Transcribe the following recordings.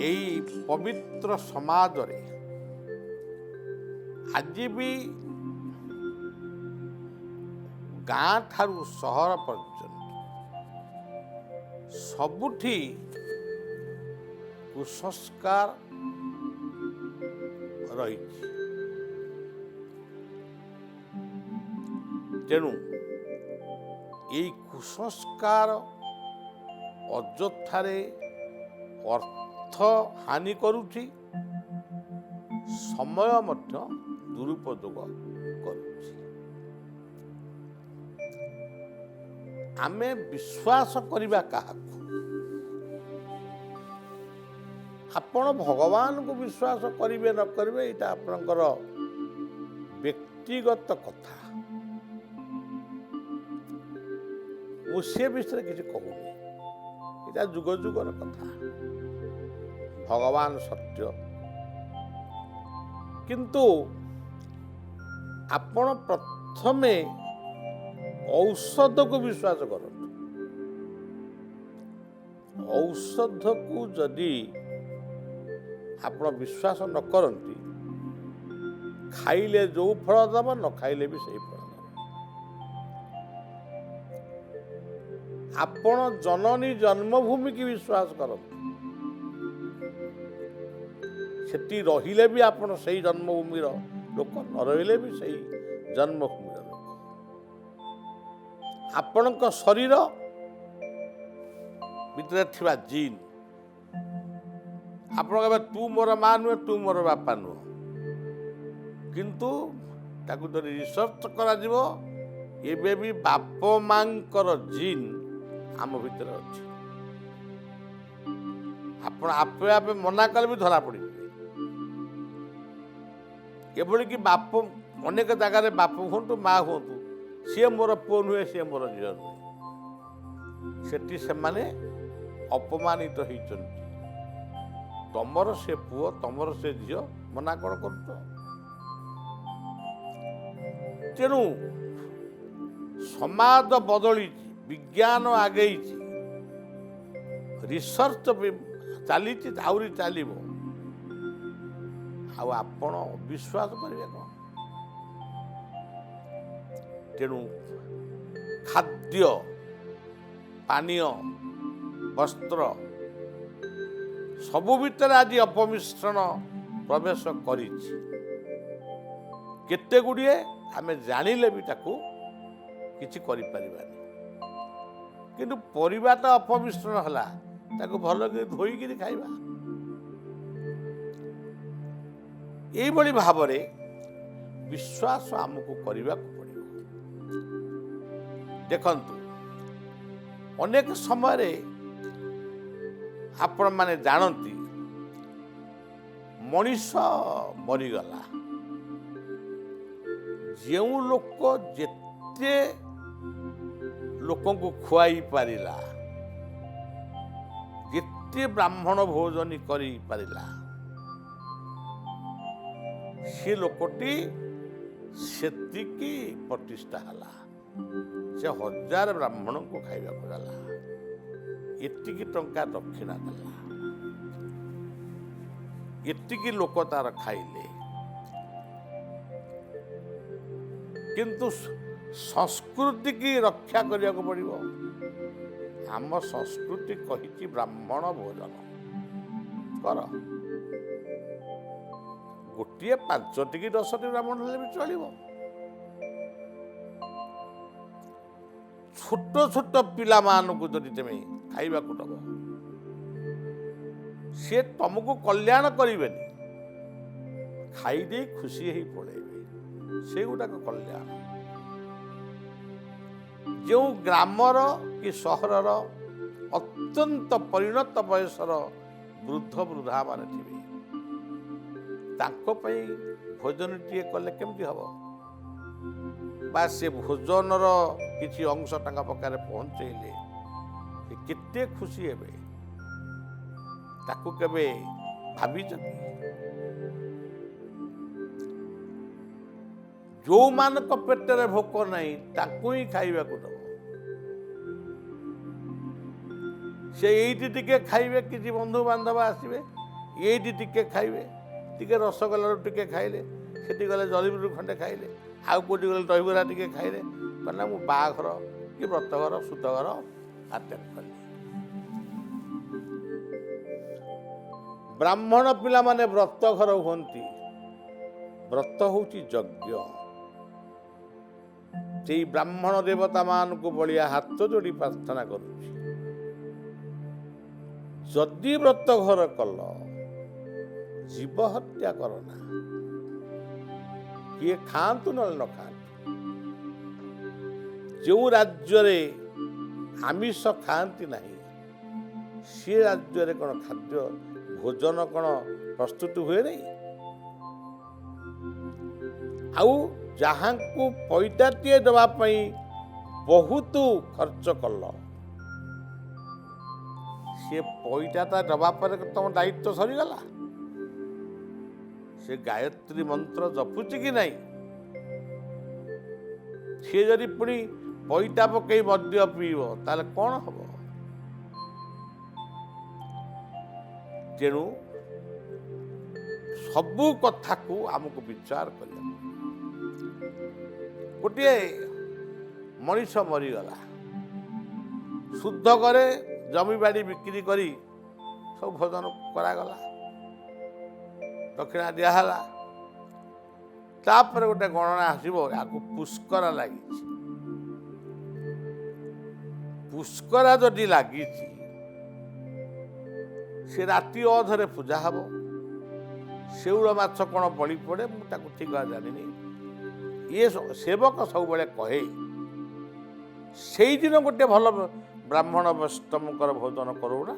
এই ପବିତ୍ର ସମାଜରେ ଆଜି ବି ଗାଁ ଠାରୁ ସହର ପର୍ଯ୍ୟନ୍ତ ସବୁଠି କୁସଂସ୍କାର ରହିଛି। ତେଣୁ এই କୁସଂସ୍କାର ଅଯଥାରେ ଅର୍ଥ ହାନି କରୁଛି, ସମୟ ମଧ୍ୟ ଦୁରୁପଯୋଗ କରୁଛି। ଆମେ ବିଶ୍ୱାସ କରିବା କାହାକୁ? ଆପଣ ଭଗବାନଙ୍କୁ ବିଶ୍ୱାସ କରିବେ ନ କରିବେ ଏଇଟା ଆପଣଙ୍କର ବ୍ୟକ୍ତିଗତ କଥା। ମୁଁ ସେ ବିଷୟରେ କିଛି କହୁନି, ଏଇଟା ଯୁଗ ଯୁଗର କଥା। ଭଗବାନ ସତ୍ୟ, କିନ୍ତୁ ଆପଣ ପ୍ରଥମେ ଔଷଧକୁ ବିଶ୍ୱାସ କରନ୍ତୁ। ଔଷଧକୁ ଯଦି ଆପଣ ବିଶ୍ୱାସ ନ କରନ୍ତି, ଖାଇଲେ ଯୋଉ ଫଳ ଦେବ, ନ ଖାଇଲେ ବି ସେଇ ଫଳ ଦେବ। ଆପଣ ଜନନୀ ଜନ୍ମଭୂମିକି ବିଶ୍ୱାସ କରନ୍ତୁ, ସେଠି ରହିଲେ ବି ଆପଣ ସେଇ ଜନ୍ମଭୂମିର ଲୋକ, ନ ରହିଲେ ବି ସେଇ ଜନ୍ମଭୂମିର ଲୋକ। ଆପଣଙ୍କ ଶରୀର ଭିତରେ ଥିବା ଜିନ୍, ଆପଣ କହିବେ ତୁ ମୋର ମା ନୁହେଁ, ତୁ ମୋର ବାପା ନୁହଁ, କିନ୍ତୁ ତାକୁ ଯଦି ରିସର୍ଚ୍ଚ କରାଯିବ, ଏବେ ବି ବାପ ମାଙ୍କର ଜିନ୍ ଆମ ଭିତରେ ଅଛି। ଆପଣ ଆପେ ଆପେ ମନା କଲେ ବି ଧରା ପଡ଼ିବେ। ଏଭଳିକି ବାପ, ଅନେକ ଜାଗାରେ ବାପ ହୁଅନ୍ତୁ ମା ହୁଅନ୍ତୁ, ସିଏ ମୋର ପୁଅ ନୁହେଁ, ସିଏ ମୋର ଝିଅ ନୁହେଁ, ସେଠି ସେମାନେ ଅପମାନିତ ହେଇଛନ୍ତି। ତମର ସେ ପୁଅ, ତମର ସେ ଝିଅ, ମନା କ'ଣ କରୁଛ? ତେଣୁ ସମାଜ ବଦଳିଛି, ବିଜ୍ଞାନ ଆଗେଇଛି, ରିସର୍ଚ୍ଚ ଚାଲିଛି, ଆହୁରି ଚାଲିବ। ଆଉ ଆପଣ ବିଶ୍ୱାସ କରିବେ କ'ଣ? ତେଣୁ ଖାଦ୍ୟ, ପାନୀୟ, ବସ୍ତ୍ର ସବୁ ଭିତରେ ଆଜି ଅପମିଶ୍ରଣ ପ୍ରବେଶ କରିଛି। କେତେ ଗୁଡ଼ିଏ ଆମେ ଜାଣିଲେ ବି ତାକୁ କିଛି କରିପାରିବାନି। କିନ୍ତୁ ପରିବାଟା ଅପମିଶ୍ରଣ ହେଲା, ତାକୁ ଭଲକରି ଧୋଇକିରି ଖାଇବା। ଏଇଭଳି ଭାବରେ ବିଶ୍ୱାସ ଆମକୁ କରିବାକୁ ପଡ଼ିବ। ଦେଖନ୍ତୁ, ଅନେକ ସମୟରେ ଆପଣମାନେ ଜାଣନ୍ତି ମଣିଷ ମରିଗଲା, ଯେଉଁ ଲୋକ ଯେତେ ଲୋକଙ୍କୁ ଖୁଆଇ ପାରିଲା, ଯେତେ ବ୍ରାହ୍ମଣ ଭୋଜନୀ କରିପାରିଲା, ସେ ଲୋକଟି ସେତିକି ପ୍ରତିଷ୍ଠା ହେଲା। ସେ 1000 ବ୍ରାହ୍ମଣଙ୍କୁ ଖାଇବାକୁ ଦେଲା, ଏତିକି ଟଙ୍କା ଦକ୍ଷିଣା ଦେଲା, ଏତିକି ଲୋକ ତାର ଖାଇଲେ। କିନ୍ତୁ ସଂସ୍କୃତିକି ରକ୍ଷା କରିବାକୁ ପଡ଼ିବ। ଆମ ସଂସ୍କୃତି କହିଛି ବ୍ରାହ୍ମଣ ଭୋଜନ କର। ଗୋଟିଏ 5ଟି କି 10ଟି ବ୍ରାହ୍ମଣ ହେଲେ ବି ଚଳିବ। ଛୋଟ ଛୋଟ ପିଲାମାନଙ୍କୁ ଯଦି ତମେ ଖାଇବାକୁ ଦବ, ସେ ତମକୁ କଲ୍ୟାଣ କରିବେନି, ଖାଇଦେଇ ଖୁସି ହେଇ ପଳେଇବେ, ସେଗୁଡ଼ାକ କଲ୍ୟାଣ। ଯେଉଁ ଗ୍ରାମର କି ସହରର ଅତ୍ୟନ୍ତ ପରିଣତ ବୟସର ବୃଦ୍ଧ ବୃଦ୍ଧାମାନେ ଥିବେ, ତାଙ୍କ ପାଇଁ ଭୋଜନଟିଏ କଲେ କେମିତି ହବ? ବା ସେ ଭୋଜନର କିଛି ଅଂଶ ତାଙ୍କ ପାଖରେ ପହଞ୍ଚେଇଲେ ସେ କେତେ ଖୁସି ହେବେ, ତାକୁ କେବେ ଭାବିଛନ୍ତି? ଯେଉଁମାନଙ୍କ ପେଟରେ ଭୋକ ନାହିଁ ତାକୁ ହିଁ ଖାଇବାକୁ ଦେବ। ସେ ଏଇଠି ଟିକେ ଖାଇବେ, କିଛି ବନ୍ଧୁବାନ୍ଧବ ଆସିବେ, ଏଇଠି ଟିକେ ଖାଇବେ, ଟିକେ ରସଗୋଲାରୁ ଟିକେ ଖାଇଲେ, ସେଠି ଗଲେ ଜଲେବିରୁ ଖଣ୍ଡେ ଖାଇଲେ, ଆଉ କେଉଁଠି ଗଲେ ଦହିବରା ଟିକେ ଖାଇଲେ, ମାନେ ମୁଁ ବାହାଘର କି ବ୍ରତଘର ସୁତଘର ଆଟେଣ୍ଡ କଲି। ବ୍ରାହ୍ମଣ ପିଲାମାନେ ବ୍ରତଘର ହୁଅନ୍ତି। ବ୍ରତ ହେଉଛି ଯଜ୍ଞ। ସେଇ ବ୍ରାହ୍ମଣ ଦେବତା ମାନଙ୍କୁ ବଳିଆ ହାତ ଯୋଡ଼ି ପ୍ରାର୍ଥନା କରୁଛି, ଯଦି ବ୍ରତ ଘର କଲ ଜୀବ ହତ୍ୟା କର ନା। କିଏ ଖାଆନ୍ତୁ ନହେଲେ ନ ଖାଆନ୍ତୁ। ଯେଉଁ ରାଜ୍ୟରେ ଆମିଷ ଖାଆନ୍ତି ନାହିଁ, ସେ ରାଜ୍ୟରେ କ'ଣ ଖାଦ୍ୟ ଭୋଜନ କ'ଣ ପ୍ରସ୍ତୁତ ହୁଏ ନାହିଁ? ଆଉ ଯାହାଙ୍କୁ ପଇତାଟିଏ ଦେବା ପାଇଁ ବହୁତ ଖର୍ଚ୍ଚ କଲ, ସେ ପଇତାଟା ଦେବା ପରେ ତମ ଦାୟିତ୍ୱ ସରିଗଲା? ସେ ଗାୟତ୍ରୀ ମନ୍ତ୍ର ଜପୁଛି କି ନାହିଁ? ସିଏ ଯଦି ପୁଣି ପଇତା ପକେଇ ମଦ୍ୟ ପିଇବ ତାହେଲେ କ'ଣ ହବ? ତେଣୁ ସବୁ କଥାକୁ ଆମକୁ ବିଚାର କରିବାକୁ। ଗୋଟିଏ ମଣିଷ ମରିଗଲା, ଶୁଦ୍ଧ ଘରେ ଜମିବାଡ଼ି ବିକ୍ରି କରି ସବୁ ଭୋଜନ କରାଗଲା, ଦକ୍ଷିଣା ଦିଆହେଲା। ତାପରେ ଗୋଟେ ଗଣନା ଆସିବ, ୟାକୁ ପୁଷ୍କରା ଲାଗିଛି। ପୁଷ୍କରା ଯଦି ଲାଗିଛି, ସେ ରାତି ଅଧରେ ପୂଜା ହେବ। ଶେଉଳ ମାଛ କ'ଣ ବଳି ପଡ଼େ, ମୁଁ ତାକୁ ଠିକ୍ ଜାଣିନି। ଇଏ ସେବକ ସବୁବେଳେ କହେ, ସେଇଦିନ ଗୋଟେ ଭଲ ବ୍ରାହ୍ମଣ ବୈଷ୍ଣବଙ୍କର ଭୋଜନ କରୁନା,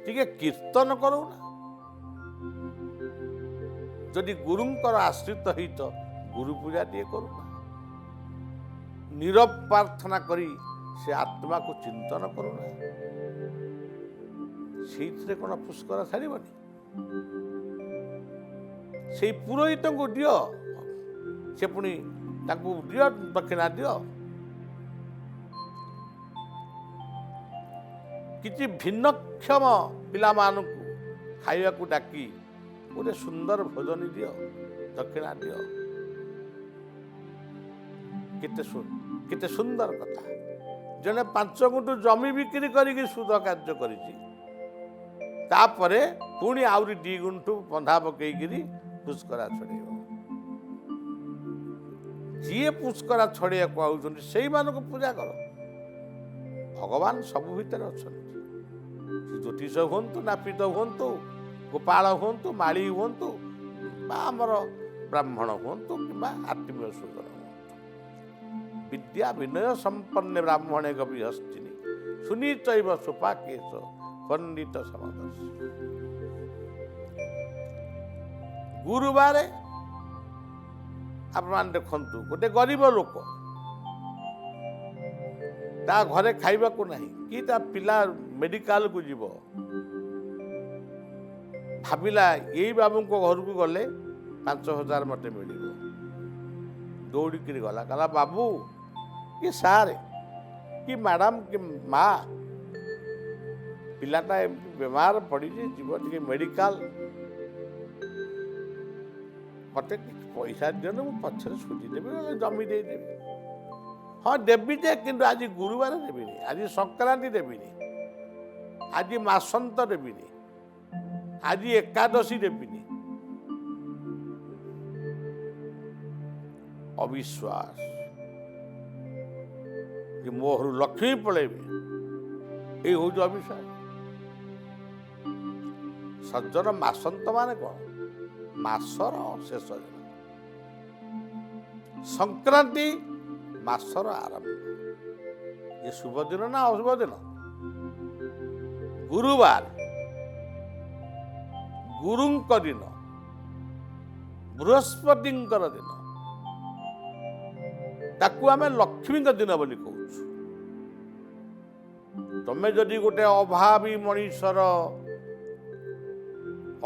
ଟିକେ କୀର୍ତ୍ତନ କରୁନା। ଯଦି ଗୁରୁଙ୍କର ଆଶ୍ରିତ ହେଇତ ଗୁରୁ ପୂଜା ଟିକେ କରୁନା। ନୀରବ ପ୍ରାର୍ଥନା କରି ସେ ଆତ୍ମାକୁ ଚିନ୍ତନ କରୁନା। ସେଇଥିରେ କ'ଣ ପୁଷ୍କର ଛାଡ଼ିବନି? ସେଇ ପୁରୋହିତଙ୍କୁ ଦିଅ, ସେ ପୁଣି ତାଙ୍କୁ ଦିଅ, ଦକ୍ଷିଣା ଦିଅ। କିଛି ଭିନ୍ନକ୍ଷମ ପିଲାମାନଙ୍କୁ ଖାଇବାକୁ ଡାକି ଗୋଟେ ସୁନ୍ଦର ଭୋଜନ ଦିଅ, ଦକ୍ଷିଣା ଦିଅ। କେତେ ସୁନ୍ଦର କଥା। ଜଣେ 5 ଗୁଣ୍ଠ ଜମି ବିକ୍ରି କରିକି ସୁଧ କାର୍ଯ୍ୟ କରିଛି, ତାପରେ ପୁଣି ଆହୁରି 2 ଗୁଣ୍ଠ ବନ୍ଧା ପକେଇକିରି ପୁଷ୍କରା ଛଡ଼େଇବ। ଯିଏ ପୁଷ୍କରା ଛଡ଼େଇବାକୁ ଆଉଛନ୍ତି ସେଇମାନଙ୍କୁ ପୂଜା କର। ଭଗବାନ ସବୁ ଭିତରେ ଅଛନ୍ତି। ଜ୍ୟୋତିଷ ହୁଅନ୍ତୁ, ନାପିତ ହୁଅନ୍ତୁ, ଗୋପାଳ ହୁଅନ୍ତୁ, ମାଳି ହୁଅନ୍ତୁ, ବା ଆମର ବ୍ରାହ୍ମଣ ହୁଅନ୍ତୁ, କିମ୍ବା ଆତ୍ମୀୟ ସୁଦର ହୁଅନ୍ତୁ। ବିଦ୍ୟା ବିନୟ ସମ୍ପନ୍ନ ବ୍ରାହ୍ମଣେ ଗବି ହସ୍ତିନି ସୁନିଚୈବ ସୁପାକେଶ ପଣ୍ଡିତ ସମଦର୍ଶୀ। ଗୁରୁବାର ଆପଣମାନେ ଦେଖନ୍ତୁ, ଗୋଟେ ଗରିବ ଲୋକ, ତା ଘରେ ଖାଇବାକୁ ନାହିଁ, କି ତା ପିଲା ମେଡିକାଲକୁ ଯିବ, ଭାବିଲା ଏଇ ବାବୁଙ୍କ ଘରକୁ ଗଲେ 5,000 ମୋତେ ମିଳିବ। ଦୌଡ଼ିକିରି ଗଲା, କହିଲା ବାବୁ କି ସାର୍ କି ମ୍ୟାଡ଼ାମ କି ମା, ପିଲାଟା ଏମିତି ବେମାର ପଡ଼ିଛି, ଯିବ ଟିକେ ମେଡିକାଲ, ମୋତେ କିଛି ପଇସା ଦିଅନ୍ତୁ, ମୁଁ ପଛରେ ସୁଝିଦେବି, ନହେଲେ ଜମି ଦେଇଦେବି। ହଁ ଦେବି ଯେ, କିନ୍ତୁ ଆଜି ଗୁରୁବାର ଦେବିନି, ଆଜି ସଂକ୍ରାନ୍ତି ଦେବିନି, ଆଜି ମାସନ୍ତ ଦେବିନି, ଆଜି ଏକାଦଶୀ ଦେବିନି। ଅବିଶ୍ୱାସ ଯେ ମୋ ଘରୁ ଲକ୍ଷ୍ମୀ ପଳେଇବେ, ଏଇ ହଉଛି ଅବିଶ୍ୱାସ। ସଜ୍ଜନ ମାସନ୍ତ ମାନେ କ'ଣ? ମାସର ଶେଷ ଦିନ। ସଂକ୍ରାନ୍ତି ମାସର ଆରମ୍ଭ। ଏ ଶୁଭ ଦିନ ନା ଅଶୁଭ ଦିନ? ଗୁରୁବାର ଗୁରୁଙ୍କ ଦିନ, ବୃହସ୍ପତିଙ୍କର ଦିନ, ତାକୁ ଆମେ ଲକ୍ଷ୍ମୀଙ୍କ ଦିନ ବୋଲି କହୁଛୁ। ତମେ ଯଦି ଗୋଟେ ଅଭାବୀ ମଣିଷର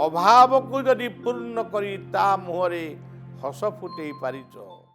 ଅଭାବକୁ ଯଦି ପୂର୍ଣ୍ଣ କରି ତା ମୁହଁରେ ହସ ଫୁଟେଇ ପାରିଛ,